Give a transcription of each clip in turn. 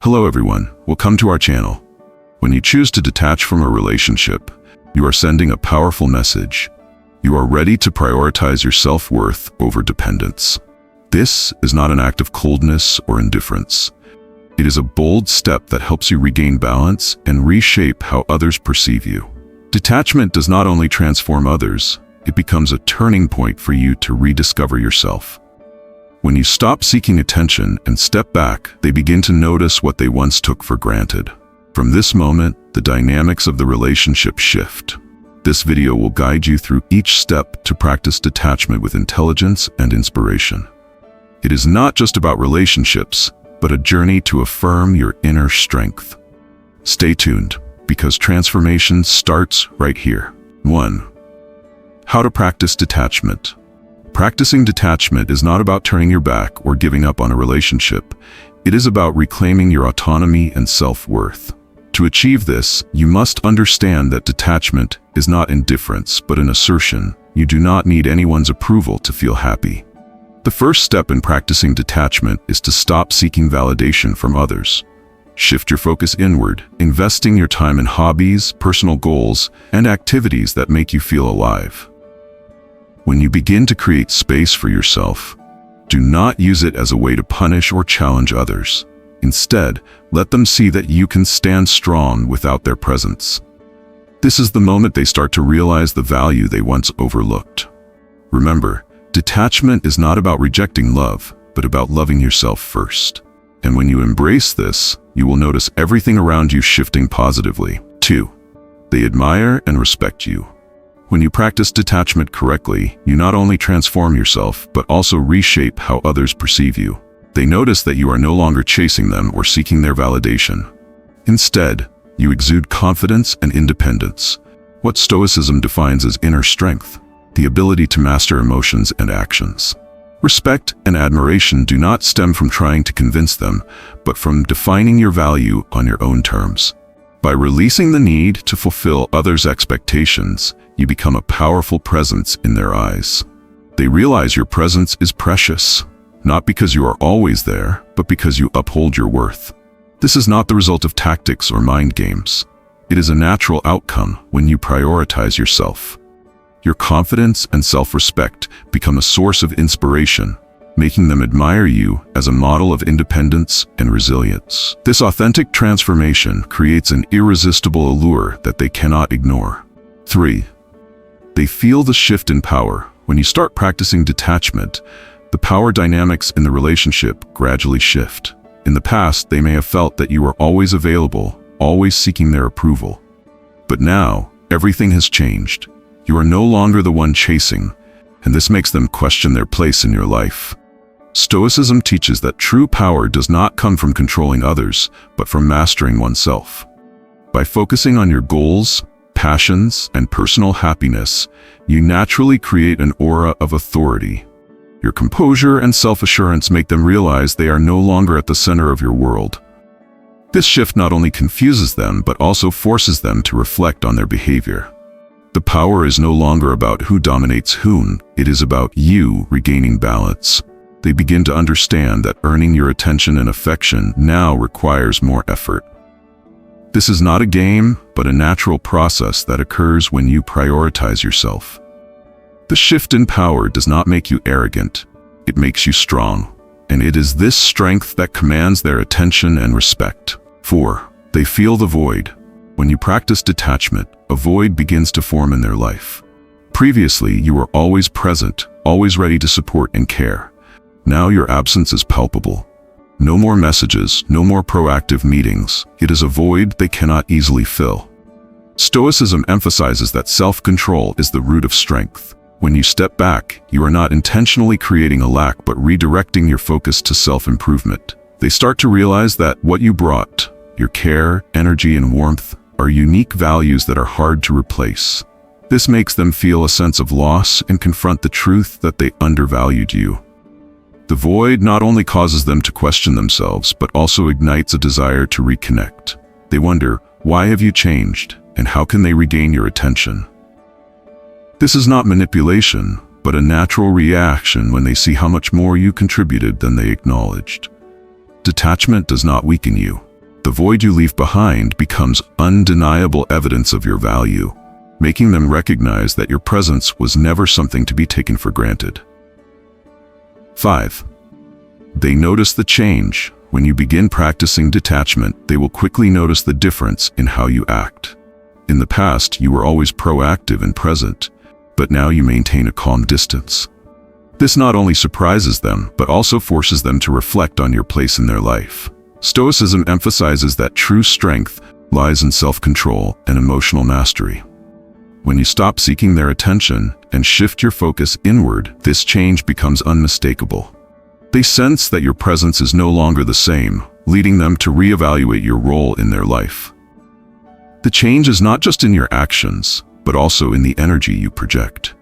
Hello everyone, welcome to our channel. When you choose to detach from a relationship, you are sending a powerful message. You are ready to prioritize your self-worth over dependence. This is not an act of coldness or indifference. It is a bold step that helps you regain balance and reshape how others perceive you. Detachment does not only transform others, it becomes a turning point for you to rediscover yourself. When you stop seeking attention and step back, they begin to notice what they once took for granted. From this moment, the dynamics of the relationship shift. This video will guide you through each step to practice detachment with intelligence and inspiration. It is not just about relationships, but a journey to affirm your inner strength. Stay tuned, because transformation starts right here. 1. How to practice detachment. Practicing detachment is not about turning your back or giving up on a relationship. It is about reclaiming your autonomy and self-worth. To achieve this, you must understand that detachment is not indifference, but an assertion. You do not need anyone's approval to feel happy. The first step in practicing detachment is to stop seeking validation from others. Shift your focus inward, investing your time in hobbies, personal goals, and activities that make you feel alive. When you begin to create space for yourself, do not use it as a way to punish or challenge others. Instead, let them see that you can stand strong without their presence. This is the moment they start to realize the value they once overlooked. Remember, detachment is not about rejecting love, but about loving yourself first. And when you embrace this, you will notice everything around you shifting positively. 2. They admire and respect you. When you practice detachment correctly, you not only transform yourself, but also reshape how others perceive you. They notice that you are no longer chasing them or seeking their validation. Instead, you exude confidence and independence, what Stoicism defines as inner strength, the ability to master emotions and actions. Respect and admiration do not stem from trying to convince them, but from defining your value on your own terms. By releasing the need to fulfill others' expectations, you become a powerful presence in their eyes. They realize your presence is precious, not because you are always there, but because you uphold your worth. This is not the result of tactics or mind games. It is a natural outcome when you prioritize yourself. Your confidence and self-respect become a source of inspiration, making them admire you as a model of independence and resilience. This authentic transformation creates an irresistible allure that they cannot ignore. 3. They feel the shift in power. When you start practicing detachment, the power dynamics in the relationship gradually shift. In the past, they may have felt that you were always available, always seeking their approval. But now, everything has changed. You are no longer the one chasing, and this makes them question their place in your life. Stoicism teaches that true power does not come from controlling others, but from mastering oneself. By focusing on your goals, passions, and personal happiness, you naturally create an aura of authority. Your composure and self-assurance make them realize they are no longer at the center of your world. This shift not only confuses them, but also forces them to reflect on their behavior. The power is no longer about who dominates whom, it is about you regaining balance. They begin to understand that earning your attention and affection now requires more effort. This is not a game, but a natural process that occurs when you prioritize yourself. The shift in power does not make you arrogant, it makes you strong, and it is this strength that commands their attention and respect. 4. They feel the void. When you practice detachment, a void begins to form in their life. Previously, you were always present, always ready to support and care. Now your absence is palpable. No more messages, no more proactive meetings. It is a void they cannot easily fill. Stoicism emphasizes that self-control is the root of strength. When you step back, you are not intentionally creating a lack but redirecting your focus to self-improvement. They start to realize that what you brought, your care, energy, and warmth, are unique values that are hard to replace. This makes them feel a sense of loss and confront the truth that they undervalued you. The void not only causes them to question themselves, but also ignites a desire to reconnect. They wonder, why have you changed, and how can they regain your attention? This is not manipulation, but a natural reaction when they see how much more you contributed than they acknowledged. Detachment does not weaken you. The void you leave behind becomes undeniable evidence of your value, making them recognize that your presence was never something to be taken for granted. 5. They notice the change. When you begin practicing detachment, they will quickly notice the difference in how you act. In the past, you were always proactive and present, but now you maintain a calm distance. This not only surprises them, but also forces them to reflect on your place in their life. Stoicism emphasizes that true strength lies in self-control and emotional mastery. When you stop seeking their attention and shift your focus inward, this change becomes unmistakable. They sense that your presence is no longer the same, leading them to reevaluate your role in their life. The change is not just in your actions, but also in the energy you project.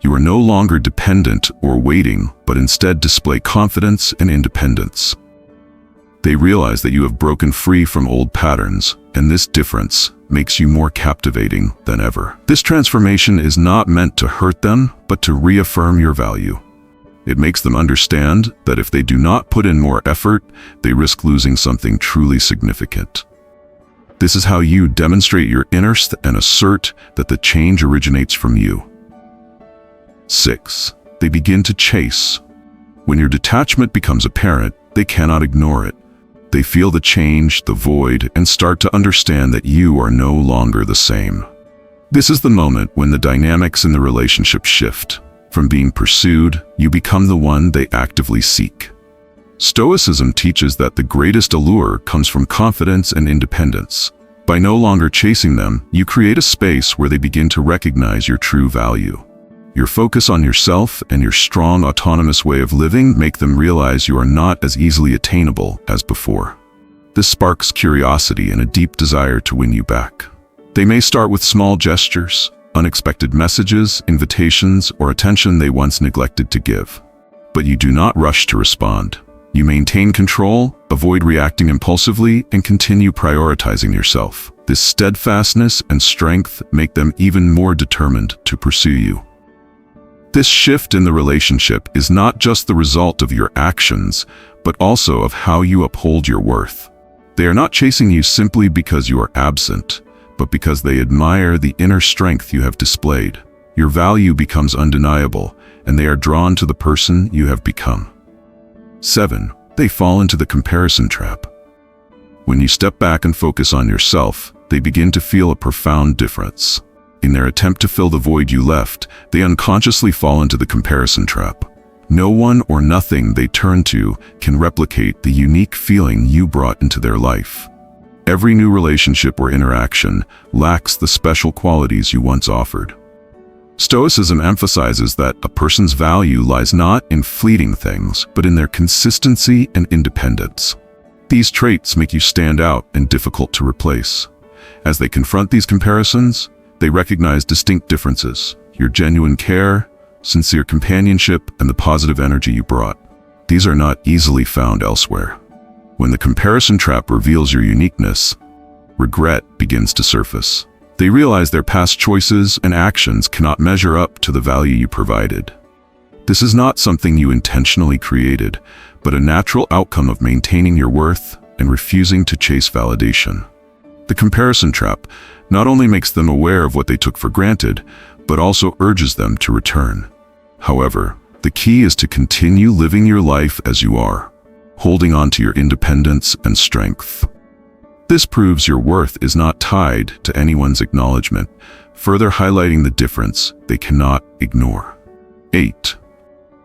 You are no longer dependent or waiting, but instead display confidence and independence. They realize that you have broken free from old patterns, and this difference makes you more captivating than ever. This transformation is not meant to hurt them, but to reaffirm your value. It makes them understand that if they do not put in more effort, they risk losing something truly significant. This is how you demonstrate your inner strength and assert that the change originates from you. 6. They begin to chase. When your detachment becomes apparent, they cannot ignore it. They feel the change, the void, and start to understand that you are no longer the same. This is the moment when the dynamics in the relationship shift. From being pursued, you become the one they actively seek. Stoicism teaches that the greatest allure comes from confidence and independence. By no longer chasing them, you create a space where they begin to recognize your true value. Your focus on yourself and your strong, autonomous way of living make them realize you are not as easily attainable as before. This sparks curiosity and a deep desire to win you back. They may start with small gestures, unexpected messages, invitations, or attention they once neglected to give. But you do not rush to respond. You maintain control, avoid reacting impulsively, and continue prioritizing yourself. This steadfastness and strength make them even more determined to pursue you. This shift in the relationship is not just the result of your actions, but also of how you uphold your worth. They are not chasing you simply because you are absent, but because they admire the inner strength you have displayed. Your value becomes undeniable, and they are drawn to the person you have become. 7. They fall into the comparison trap. When you step back and focus on yourself, they begin to feel a profound difference. In their attempt to fill the void you left, they unconsciously fall into the comparison trap. No one or nothing they turn to can replicate the unique feeling you brought into their life. Every new relationship or interaction lacks the special qualities you once offered. Stoicism emphasizes that a person's value lies not in fleeting things, but in their consistency and independence. These traits make you stand out and difficult to replace. As they confront these comparisons, they recognize distinct differences: your genuine care, sincere companionship, and the positive energy you brought. These are not easily found elsewhere. When the comparison trap reveals your uniqueness, regret begins to surface. They realize their past choices and actions cannot measure up to the value you provided. This is not something you intentionally created, but a natural outcome of maintaining your worth and refusing to chase validation. The comparison trap not only makes them aware of what they took for granted, but also urges them to return. However, the key is to continue living your life as you are, holding on to your independence and strength. This proves your worth is not tied to anyone's acknowledgement, further highlighting the difference they cannot ignore. 8.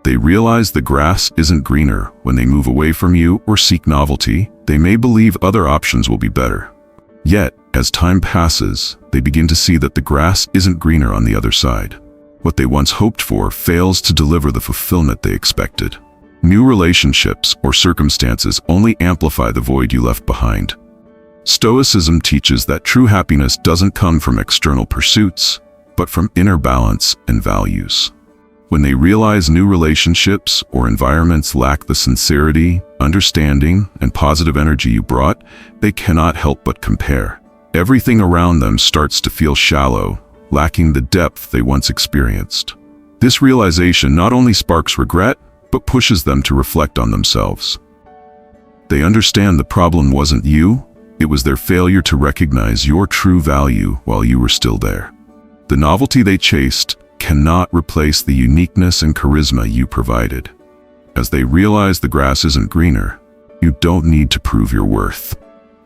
They realize the grass isn't greener. When they move away from you or seek novelty, they may believe other options will be better. Yet, as time passes, they begin to see that the grass isn't greener on the other side. What they once hoped for fails to deliver the fulfillment they expected. New relationships or circumstances only amplify the void you left behind. Stoicism teaches that true happiness doesn't come from external pursuits, but from inner balance and values. When they realize new relationships or environments lack the sincerity, understanding, and positive energy you brought, they cannot help but compare. Everything around them starts to feel shallow, lacking the depth they once experienced. This realization not only sparks regret, but pushes them to reflect on themselves. They understand the problem wasn't you, It was their failure to recognize your true value while you were still there. The novelty they chased cannot replace the uniqueness and charisma you provided. As they realize the grass isn't greener, you don't need to prove your worth.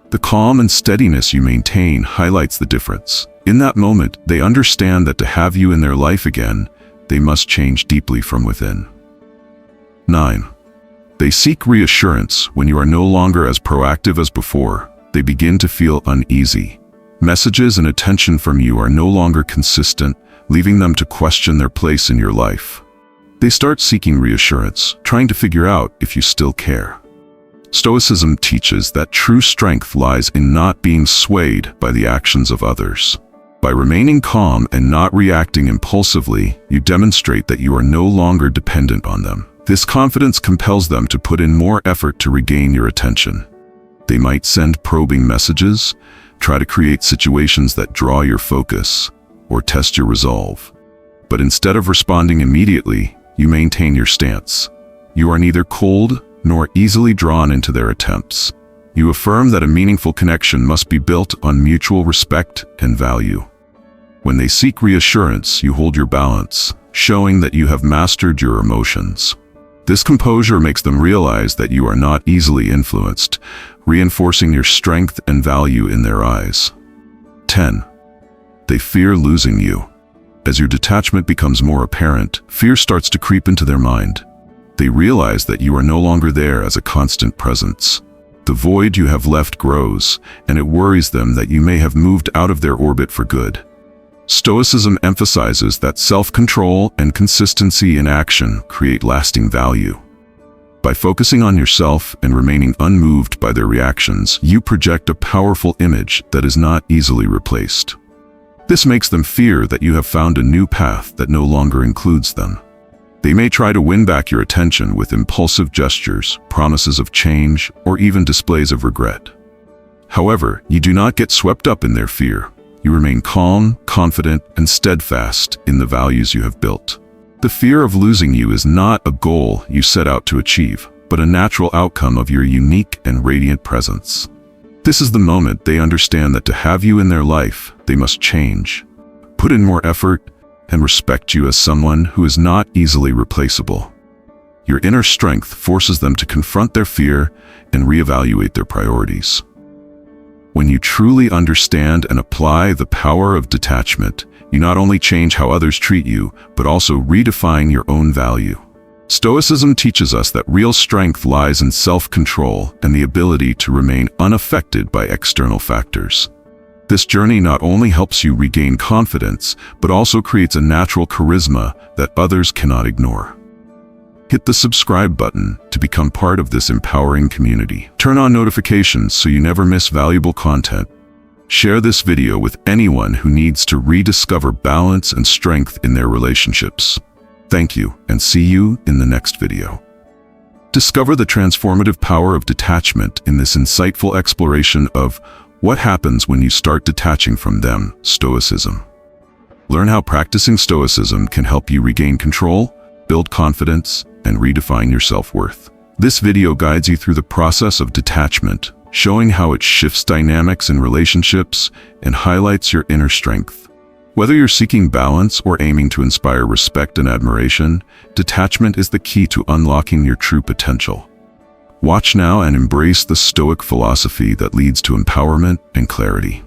The calm and steadiness you maintain highlights the difference. In that moment, they understand that to have you in their life again, they must change deeply from within. 9. They seek reassurance when you are no longer as proactive as before. They begin to feel uneasy. Messages and attention from you are no longer consistent, leaving them to question their place in your life. They start seeking reassurance, trying to figure out if you still care. Stoicism teaches that true strength lies in not being swayed by the actions of others. By remaining calm and not reacting impulsively, you demonstrate that you are no longer dependent on them. This confidence compels them to put in more effort to regain your attention. They might send probing messages, try to create situations that draw your focus, or test your resolve. But instead of responding immediately, you maintain your stance. You are neither cold nor easily drawn into their attempts. You affirm that a meaningful connection must be built on mutual respect and value. When they seek reassurance, you hold your balance, showing that you have mastered your emotions. This composure makes them realize that you are not easily influenced, reinforcing your strength and value in their eyes. 10. They fear losing you. As your detachment becomes more apparent, fear starts to creep into their mind. They realize that you are no longer there as a constant presence. The void you have left grows, and it worries them that you may have moved out of their orbit for good. Stoicism emphasizes that self-control and consistency in action create lasting value. By focusing on yourself and remaining unmoved by their reactions, you project a powerful image that is not easily replaced. This makes them fear that you have found a new path that no longer includes them. They may try to win back your attention with impulsive gestures, promises of change, or even displays of regret. However, you do not get swept up in their fear. You remain calm, confident, and steadfast in the values you have built. The fear of losing you is not a goal you set out to achieve, but a natural outcome of your unique and radiant presence. This is the moment they understand that to have you in their life, they must change, put in more effort, and respect you as someone who is not easily replaceable. Your inner strength forces them to confront their fear and reevaluate their priorities. When you truly understand and apply the power of detachment, you not only change how others treat you, but also redefine your own value. Stoicism teaches us that real strength lies in self-control and the ability to remain unaffected by external factors. This journey not only helps you regain confidence, but also creates a natural charisma that others cannot ignore. Hit the subscribe button to become part of this empowering community. Turn on notifications so you never miss valuable content. Share this video with anyone who needs to rediscover balance and strength in their relationships. Thank you, and see you in the next video. Discover the transformative power of detachment in this insightful exploration of what happens when you start detaching from them, Stoicism. Learn how practicing Stoicism can help you regain control, build confidence, and redefine your self-worth. This video guides you through the process of detachment, showing how it shifts dynamics in relationships and highlights your inner strength. Whether you're seeking balance or aiming to inspire respect and admiration, detachment is the key to unlocking your true potential. Watch now and embrace the Stoic philosophy that leads to empowerment and clarity.